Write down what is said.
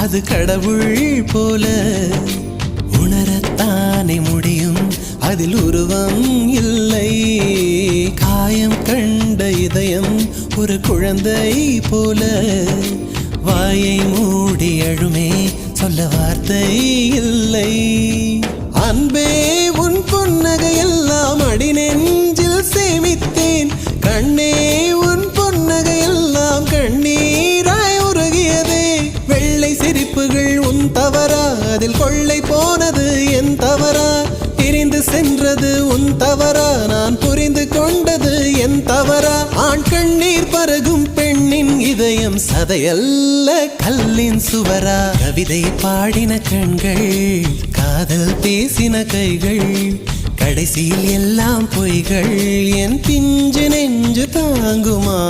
அது கடவுள் போல உணரத்தானே முடியும், அதில் உருவம் இல்லை. காயம் கண்ட இதயம் ஒரு குழந்தை போல வாயை மூடி அழுமே, சொல்ல வார்த்தை இல்லை. அன்பே உன் புன்னகையெல்லாம் அடி நெஞ்சில் சேமித்தேன், கண்ணே உன் புன்னகையெல்லாம் கண்ணீராய் உருகியதே. வெள்ளை சிரிப்புகள் உன் தவறா, அதில் கொள்ளை போனது என் தவறா? பிரிந்து சென்றது உன் தவறா, நான் புரிந்து கொண்டது என் தவறா? ஆண் கண்ணீர் பருகும் பெண்ணின் இதயம் சதையல்ல கல்லின் சுவரா? கவிதை பாடின கண்கள், காதல் பேசின கைகள், கடைசியில் எல்லாம் பொய்கள். என் பிஞ்சு நெஞ்சு தாங்குமா?